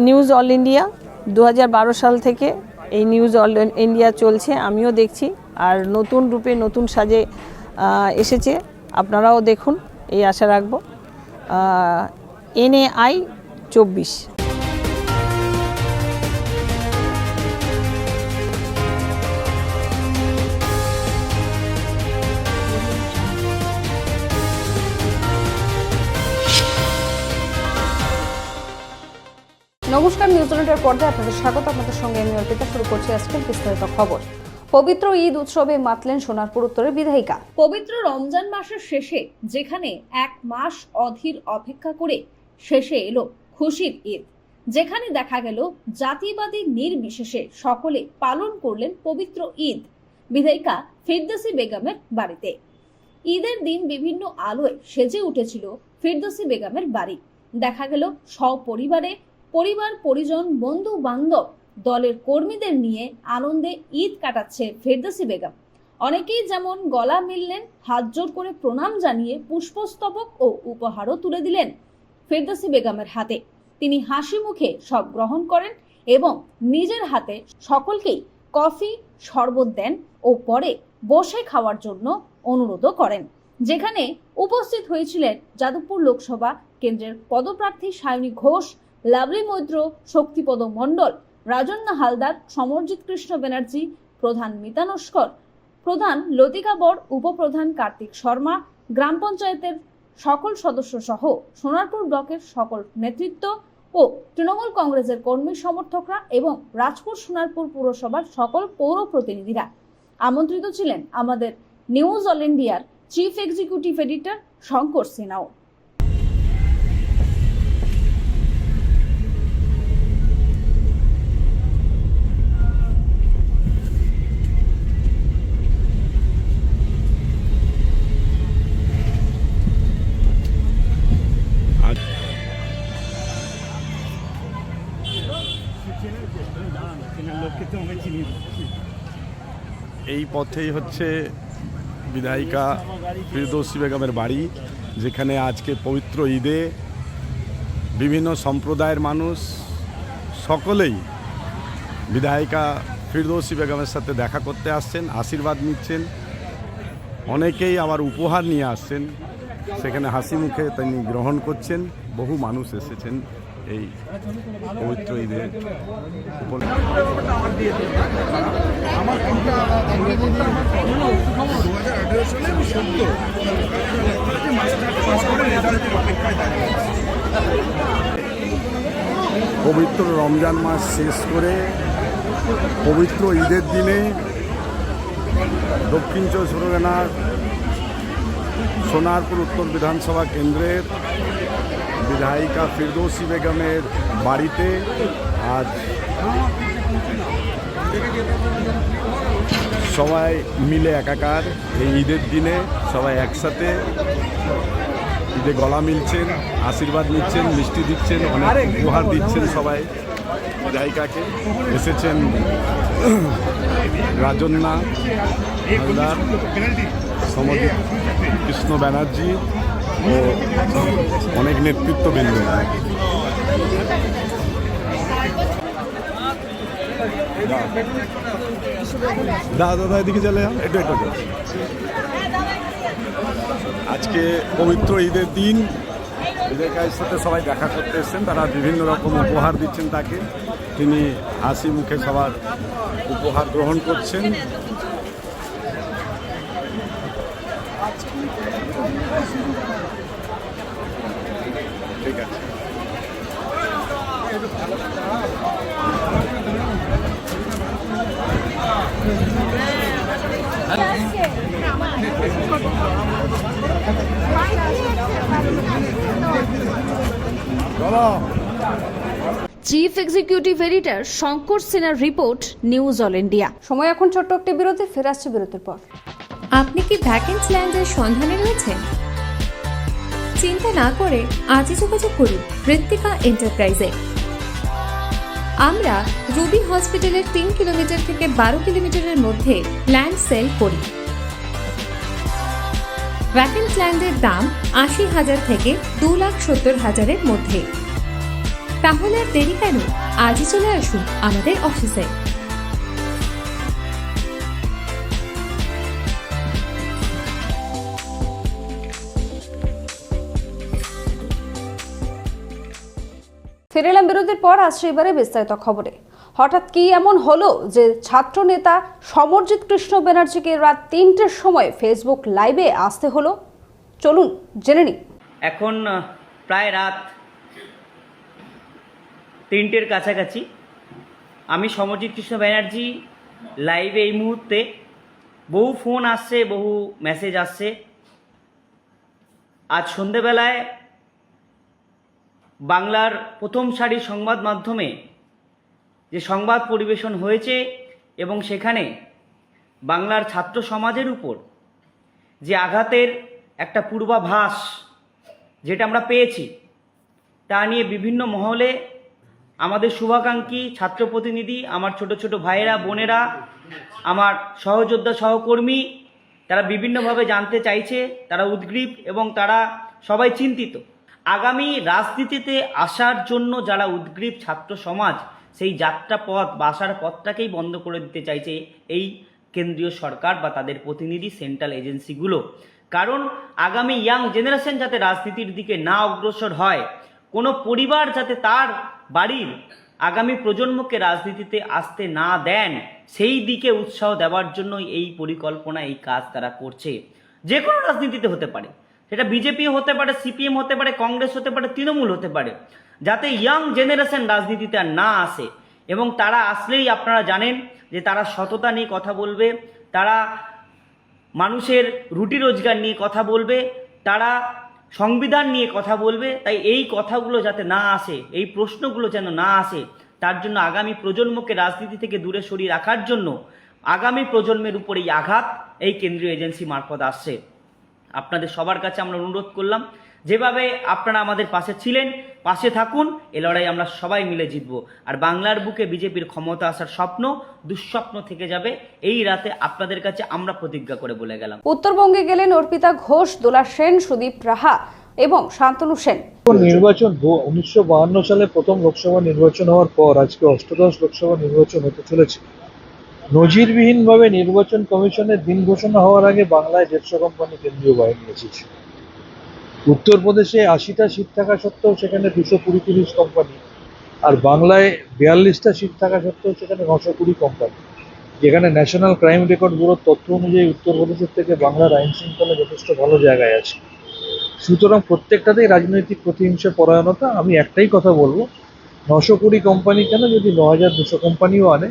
News all India 2012 সাল থেকে এই নিউজ অল ইন্ডিয়া চলছে, আমিও দেখছি। আর নতুন রূপে নতুন সাজে এসেছে, আপনারাও দেখুন এই আশা রাখবো। NAI 24। নমস্কার, নিউজিল্যান্ডের পর্দায় আপনাদের স্বাগত। আপনাদের সঙ্গে আমি অর্পিতা। শুরু করছি আজকের বিস্তারিত খবর। পবিত্র ঈদ উৎসবে মাতলেন সোনারপুর উত্তরের বিধায়িকা। পবিত্র রমজান মাসের শেষে যেখানে এক মাস অধীর অপেক্ষা করে শেষে এলো খুশির ঈদ, যেখানে দেখা গেল জাতিবাদী নির্বিশেষে সকলে পালন করলেন পবিত্র ঈদ বিধায়িকা ফিরদৌসী বেগমের বাড়িতে। ঈদের দিন বিভিন্ন আলোয় সেজে উঠেছিল ফিরদৌসী বেগমের বাড়ি। দেখা গেল সপরিবারে পরিবার পরিজন বন্ধু বান্ধব দলের কর্মীদের নিয়ে আনন্দে ঈদ কাটাচ্ছে ফিরদৌসী বেগম। অনেকেই যেমন গলা মিললেন, হাত জোর করে প্রণাম জানিয়ে পুষ্পস্তবক ও উপহারও তুলে দিলেন ফিরদৌসী বেগমের হাতে। তিনি হাসি মুখে সব গ্রহণ করেন এবং নিজের হাতে সকলকেই কফি শরবত দেন ও পরে বসে খাওয়ার জন্য অনুরোধও করেন। যেখানে উপস্থিত হয়েছিলেন যাদবপুর লোকসভা কেন্দ্রের পদপ্রার্থী সায়নী ঘোষ, লাভলি মৈত্র, শক্তিপদ মণ্ডল, রাজন্না হালদার, সমরজিৎ কৃষ্ণ ব্যানার্জি, প্রধান মিতা নস্কর, প্রধান লতিকা বর, উপপ্রধান কার্তিক শর্মা, গ্রাম পঞ্চায়েতের সকল সদস্য সহ সোনারপুর ব্লকের সকল নেতৃত্ব ও তৃণমূল কংগ্রেসের কর্মী সমর্থকরা এবং রাজপুর সোনারপুর পুরসভার সকল পৌর প্রতিনিধিরা। আমন্ত্রিত ছিলেন আমাদের নিউজ অল ইন্ডিয়ার চিফ এক্সিকিউটিভ এডিটর শঙ্কর সিনহাও। এই পথেই হচ্ছে বিধায়িকা ফিরদৌসী বেগমের বাড়ি, যেখানে আজকে পবিত্র ঈদে বিভিন্ন সম্প্রদায়ের মানুষ সকলেই বিধায়িকা ফিরদৌসী বেগমের সাথে দেখা করতে আসছেন, আশীর্বাদ নিচ্ছেন। অনেকেই আবার উপহার নিয়ে আসছেন, সেখানে হাসি মুখে তিনি গ্রহণ করছেন। বহু মানুষ এসেছেন এই পবিত্র ঈদের পবিত্র রমজান মাস শেষ করে পবিত্র ঈদের দিনে দক্ষিণ চব্বিশ পরগনার সোনারপুর উত্তর বিধানসভা কেন্দ্রের বিধায়িকা ফিরদৌসী বেগমের বাড়িতে আজ সবাই মিলে একাকার। এই ঈদের দিনে সবাই একসাথে ঈদে গলা মিলছেন, আশীর্বাদ নিচ্ছেন, মিষ্টি দিচ্ছেন, অনেক উপহার দিচ্ছেন সবাই বিধায়িকাকে। এসেছেন রাজন্না হালদার, সমরজিৎ কৃষ্ণ ব্যানার্জি ও অনেক নেতৃত্ববৃন্দ। দাদা এদিকে চলে একটু একটু। আজকে পবিত্র ঈদের দিন বিধায়িকার সাথে সবাই দেখা করতে এসেছেন, তারা বিভিন্ন রকম উপহার দিচ্ছেন তাকে। তিনি হাসি মুখে সবার উপহার গ্রহণ করছেন। ঠিক আছে, চিফ এক্সিকিউটিভ এডিটর শঙ্কর সিনহার রিপোর্ট, নিউজ অল ইন্ডিয়া। সময় এখন ছোট্ট একটি বিরতি, ফিরে আসছে বিরতির পর। আপনি কি ভ্যাকেন্স ল্যান্ডের সন্ধানে রয়েছেন? চিন্তা না করে আজই যোগাযোগ করুন ঋত্বিকা এন্টারপ্রাইজে। আমরা রুবি হসপিটালের 3 কিলোমিটার থেকে 12 কিলোমিটারের মধ্যে ল্যান্ড সেল করি। ভ্যাকেন্স ল্যান্ডের দাম 80,000 থেকে 2,70,000-এর মধ্যে। তাহলে আর দেরি কেন? আজই চলে আসুন আমাদের অফিসে। ফিরে এলাম বিরতির পর। আসছে এবারে বিস্তারিত খবরে। হঠাৎ কি এমন হলো যে ছাত্র নেতা সমরজিৎ কৃষ্ণ ব্যানার্জিকে রাত ৩টের সময় ফেসবুক লাইভে আসতে হলো? চলুন জেনে নিই। এখন প্রায় রাত 3টের কাছাকাছি। আমি সমরজিৎ কৃষ্ণ ব্যানার্জি লাইভে এই মুহূর্তে। বহু ফোন আসছে, বহু মেসেজ আসছে। আজ সন্ধেবেলায় বাংলার প্রথম সারির সংবাদ মাধ্যমে যে সংবাদ পরিবেশন হয়েছে এবং সেখানে বাংলার ছাত্র সমাজের উপর যে আঘাতের একটা পূর্বাভাস যেটা আমরা পেয়েছি, তা নিয়ে বিভিন্ন মহলে আমাদের শুভাকাঙ্ক্ষী ছাত্র প্রতিনিধি, আমার ছোট ছোট ভাইয়েরা, বোনেরা, আমার সহযোদ্ধা, সহকর্মী, তারা বিভিন্নভাবে জানতে চাইছে, তারা উদ্গ্রীব এবং তারা সবাই চিন্তিত। আগামী রাজনীতিতে আসার জন্য যারা উদ্গ্রীব ছাত্র সমাজ, সেই যাত্রা পথ বা আসার পথটাকেই বন্ধ করে দিতে চাইছে এই কেন্দ্রীয় সরকার বা তাদের প্রতিনিধি সেন্ট্রাল এজেন্সিগুলো। কারণ আগামী ইয়াং জেনারেশন যাতে রাজনীতির দিকে না অগ্রসর হয়, কোনো পরিবার যাতে তার বাড়ির আগামী প্রজন্মকে রাজনীতিতে আসতে না দেন, সেই দিকে উৎসাহ দেওয়ার জন্য এই পরিকল্পনা, এই কাজ তারা করছে। যে কোনো রাজনীতিতে হতে পারে, সেটা বিজেপি হতে পারে, সিপিএম হতে পারে, কংগ্রেস হতে পারে, তৃণমূল হতে পারে, যাতে ইয়াং জেনারেশন রাজনীতিতে আর না আসে। এবং তারা আসলেই আপনারা জানেন যে তারা সততা নিয়ে কথা বলবে, তারা মানুষের রুটি রোজগার নিয়ে কথা বলবে, তারা সংবিধান নিয়ে কথা বলবে। তাই এই কথাগুলো যাতে না আসে, এই প্রশ্নগুলো যেন না আসে, তার জন্য আগামী প্রজন্মকে রাজনীতি থেকে দূরে সরিয়ে রাখার জন্য আগামী প্রজন্মের উপর এই আঘাত এই কেন্দ্রীয় এজেন্সি মারফত আসছে। আপনাদের সবার কাছে আমরা অনুরোধ করলাম, যেভাবে আপনারা আমাদের পাশে ছিলেন, পাশে থাকুন। এ লড়াই আমরা সবাই মিলে জিতবো। আর বাংলার বুকে বিজেপির ক্ষমতা আসার স্বপ্ন দুঃস্বপ্ন থেকে যাবে। এই রাতে আপনাদের কাছে আমরা প্রতিজ্ঞা করে বলে গেলাম। উত্তরবঙ্গে গেলেন অর্পিতা ঘোষ, দোলা সেন, সুদীপ রাহা এবং শান্তনু সেন। নির্বাচন 1952 সালে প্রথম লোকসভা নির্বাচন হওয়ার পর আজকে অষ্টাদশ লোকসভা নির্বাচন হতে চলেছে। নজিরবিহীনভাবে নির্বাচন কমিশনের দিন ঘোষণা হওয়ার আগে বাংলায় 150 কোম্পানি কেন্দ্রীয় বাহিনী এসেছে। উত্তরপ্রদেশে 80টা সিট থাকা সত্ত্বেও সেখানে 230 কোম্পানি, আর বাংলায় 42টা সিট থাকা সত্ত্বেও সেখানে 920 কোম্পানি। যেখানে ন্যাশনাল ক্রাইম রেকর্ড ব্যুরোর তথ্য অনুযায়ী উত্তরপ্রদেশের থেকে বাংলার আইন শৃঙ্খলা যথেষ্ট ভালো জায়গায় আছে। সুতরাং প্রত্যেকটাতেই রাজনৈতিক প্রতিহিংসা পরায়ণতা। আমি একটাই কথা বলবো, 920 কোম্পানি কেন, যদি 9200 কোম্পানিও আনে,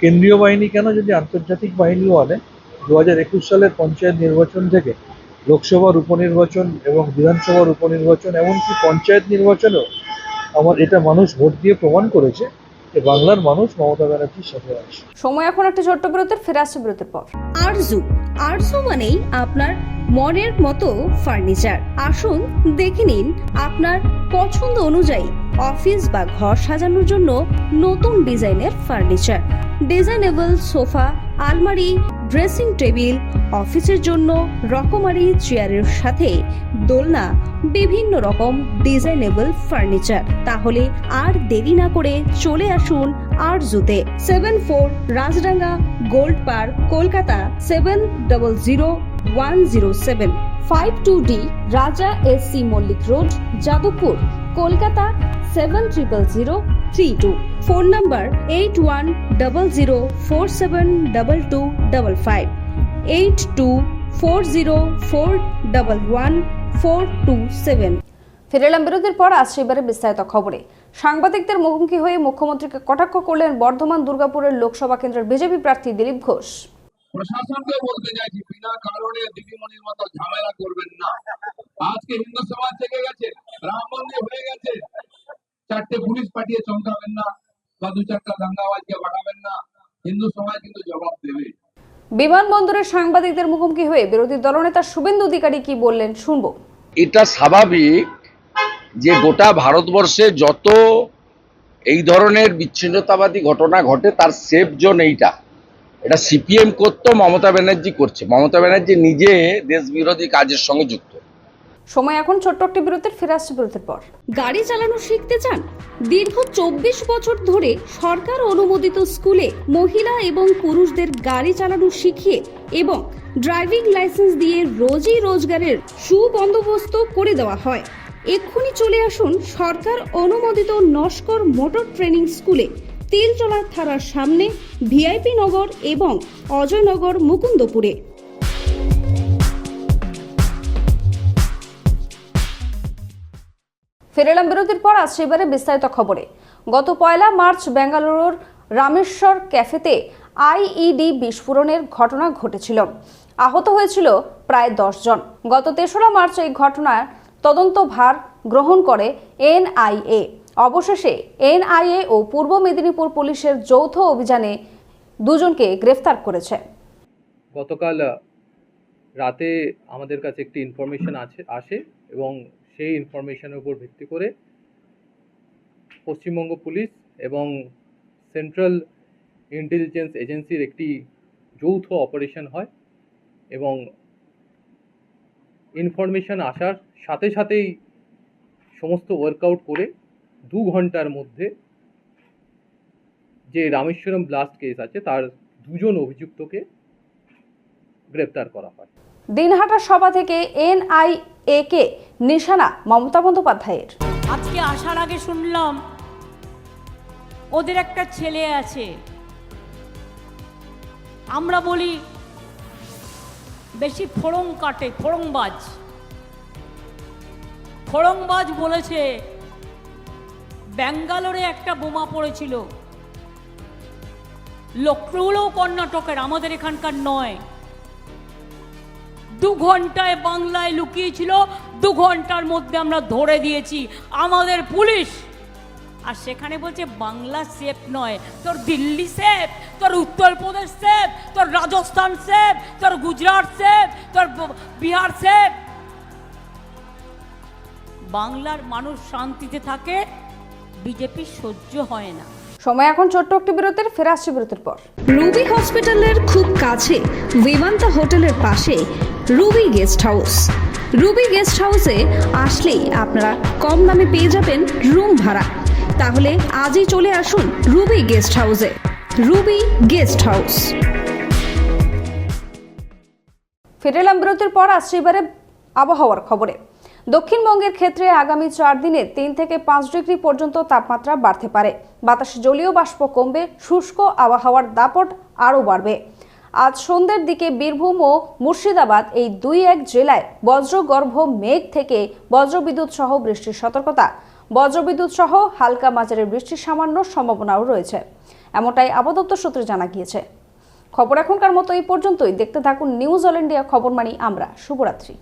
কেন্দ্রীয় বাহিনী কেন, যদি আন্তর্জাতিক বাহিনীও আনে, 2021 সালের পঞ্চায়েত নির্বাচন থেকে লোকসভার উপনির্বাচন এবং বিধানসভার উপনির্বাচন, এমনকি পঞ্চায়েত নির্বাচনেও আমার এটা মানুষ ভোট দিয়ে প্রমাণ করেছে যে বাংলার মানুষ মমতা ব্যানার্জির সাথে আছে। সময় এখন একটা ছোট্ট বিরতির, ফিরে আসছে বিরতির পর। আরজু মানেই আপনার মনের মতো ফার্নিচার। আসুন দেখে নিন আপনার পছন্দ অনুযায়ী অফিস বা ঘর সাজানোর জন্য নতুন ডিজাইনের ফার্নিচার। ডিজাইনেবল সোফা, আলমারি, ড্রেসিং টেবিল, অফিসের জন্য রকমারি চেয়ারের সাথে দোলনা, বিভিন্ন রকম ডিজাইনেবল ফার্নিচার। তাহলে আর দেরি না করে চলে আসুন আরজুতে। 74 Rajdanga Gold Park, Kolkata 700107। 52D Raja SC Mallick Road, Jadavpur, Kolkata 700032। Phone number 8100472255, 8240411427। ফিরে এলাম বিরতির পর। আসছে এবারে বিস্তারিত খবরে। সাংবাদিকদের মুখোমুখি হয়ে মুখ্যমন্ত্রীকে কটাক্ষ করলেন বর্ধমান দুর্গাপুরের লোকসভা কেন্দ্রের বিজেপি প্রার্থী দিলীপ ঘোষ। প্রশাসনকে বলতে চাইছি, বিনা কারণে দিদিমণির মতো ঝামেলা করবেন না। আজকে হিন্দু সমাজ থেকে গেছে, রাম মন্দির হয়ে গেছে, 4টে পুলিশ পাঠিয়ে চমকাবেন না বা 2-4টা দাঙ্গাবাজকে পাঠাবেন না। হিন্দু সমাজ কিন্তু জবাব দেবে। বিমানবন্দরের সাংবাদিকদের মুখোমুখি হয়ে বিরোধী দলনেতা শুভেন্দু অধিকারী কি বললেন শুনবো। এটা স্বাভাবিক যে গোটা ভারতবর্ষে যত এই ধরনের বিচ্ছিন্নতাবাদী ঘটনা ঘটে তার সেফ জোন এইটা। এটা সিপিএম করতো, মমতা ব্যানার্জি করছে। মমতা ব্যানার্জি নিজে দেশ বিরোধী কাজের সঙ্গে যুক্ত। সময় এখন ছোট্ট একটি বিরতির, ফিরে আসছে বিরতির পর। গাড়ি চালানো শিখতে চান? দীর্ঘ 24 বছর ধরে সরকার অনুমোদিত স্কুলে মহিলা এবং পুরুষদের গাড়ি চালানো শিখিয়ে এবং ড্রাইভিং লাইসেন্স দিয়ে রোজি রোজগারের সুবন্দোবস্ত করে দেওয়া হয়। এক্ষুনি চলে আসুন সরকার অনুমোদিত নস্কর মোটর ট্রেনিং স্কুলে, তিলচলার থানার সামনে, ভিআইপি নগর এবং অজয়নগর, মুকুন্দপুরে। ফিরে এলাম বিরতির পর। আজ এবারে বিস্তারিত খবরে। গত 1 মার্চ বেঙ্গালুরুর রামেশ্বর ক্যাফেতে আইইডি বিস্ফোরণের ঘটনা ঘটেছিল। আহত হয়েছিল প্রায় 10 জন। গত 3রা মার্চ এই ঘটনার তদন্তভার গ্রহণ করে এনআইএ। অবশেষে এনআইএ ও পূর্ব মেদিনীপুর পুলিশের যৌথ অভিযানে 2 জনকে গ্রেফতার করেছে। গতকাল রাতে আমাদের কাছে একটি ইনফরমেশন আসে এবং সেই ইনফরমেশনের উপর ভিত্তি করে পশ্চিমবঙ্গ পুলিশ এবং সেন্ট্রাল ইন্টেলিজেন্স এজেন্সির একটি যৌথ অপারেশন হয় এবং ইনফরমেশন আসার সাথে সাথেই সমস্ত ওয়ার্কআউট করে 2 ঘন্টার মধ্যে যে রামেশ্বরম ব্লাস্ট কেস আছে তার 2 জন অভিযুক্তকে গ্রেপ্তার করা হয়। দিনহাটা সভা থেকে এনআইএ কে নিশানা মমতা বন্দ্যোপাধ্যায়ের। আজকে আসার আগে শুনলাম ওদের একটা ছেলে আছে, আমরা বলি বেশি ফড়ং কাটে, ফড়ংবাজ বলেছে ব্যাঙ্গালোরে একটা বোমা পড়েছিল, লোকগুলোও কর্ণাটকের, আমাদের এখানকার নয়। 2 ঘন্টায় বাংলায় লুকিয়েছিল, 2 ঘন্টার মধ্যে আমরা ধরে দিয়েছি আমাদের পুলিশ। আর সেখানে বলছে বাংলা সেফ নয়, তোর দিল্লি সেফ, তোর উত্তরপ্রদেশ সেফ, তোর রাজস্থান সেফ, তোর গুজরাট সেফ, তোর বিহার সেফ। বাংলার মানুষ শান্তিতে থাকে, বিজেপি সহ্য হয় না। সময় এখন ছোট্ট একটি বিরতির, ফিরে আসছে বিরতির পর। রুবি হসপিটালের খুব কাছে, বিমান্তা হোটেলের পাশে Ruby guest house. Ruby guest হাউসে আসলেই আপনারা কম দামে পেয়ে যাবেন রুম ভাড়া। তাহলে আজই চলে আসুন রুবি গেস্ট হাউসে। Ruby guest house. ফিরে এলাম বিরতির পর। আসছে এবারে আবহাওয়ার খবরে। দক্ষিণবঙ্গের ক্ষেত্রে আগামী 4 দিনে 3 থেকে 5 ডিগ্রি পর্যন্ত তাপমাত্রা বাড়তে পারে। বাতাসে জলীয় বাষ্প কমবে, শুষ্ক আবহাওয়ার দাপট আরও বাড়বে। আজ সন্ধ্যের দিকে বীরভূম ও মুর্শিদাবাদ এই 2-1 জেলায় বজ্রগর্ভ মেঘ থেকে বজ্রবিদ্যুৎ সহ বৃষ্টির সতর্কতা। বজ্রবিদ্যুৎ সহ হালকা মাঝারি বৃষ্টির সামান্য সম্ভাবনাও রয়েছে, এমনটাই আবহাওয়া দপ্তর সূত্রে জানা গিয়েছে। খবর এখনকার মতো এই পর্যন্তই। দেখতে থাকুন নিউজ অল ইন্ডিয়া খবর মানি আমরা। শুভরাত্রি।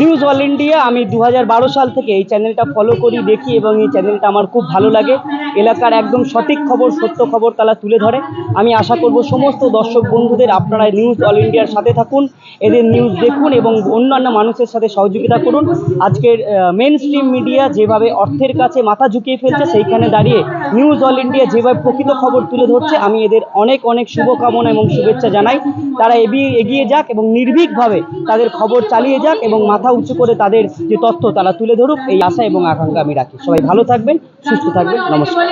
নিউজ অল ইন্ডিয়া, আমি 2012 সাল থেকে এই চ্যানেলটা ফলো করি, দেখি এবং এই চ্যানেলটা আমার খুব ভালো লাগে। এলাকার একদম সঠিক খবর, সত্য খবর তারা তুলে ধরে। আমি আশা করব সমস্ত দর্শক বন্ধুদের আপনারা নিউজ অল ইন্ডিয়ার সাথে থাকুন, এদের নিউজ দেখুন এবং অন্যান্য মানুষের সাথে সহযোগিতা করুন। আজকের মেন স্ট্রিম মিডিয়া যেভাবে অর্থের কাছে মাথা ঝুঁকিয়ে ফেলছে, সেইখানে দাঁড়িয়ে নিউজ অল ইন্ডিয়া যেভাবে প্রকৃত খবর তুলে ধরছে, আমি এদের অনেক অনেক শুভকামনা এবং শুভেচ্ছা জানাই। তারা এগিয়ে যাক এবং নির্ভীকভাবে তাদের খবর চালিয়ে যাক এবং মাথা উঁচু করে তাদের যে তথ্য তারা তুলে ধরুক, এই আশা এবং আকাঙ্ক্ষা আমি রাখি। সবাই ভালো থাকবেন, সুস্থ থাকবেন। নমস্কার।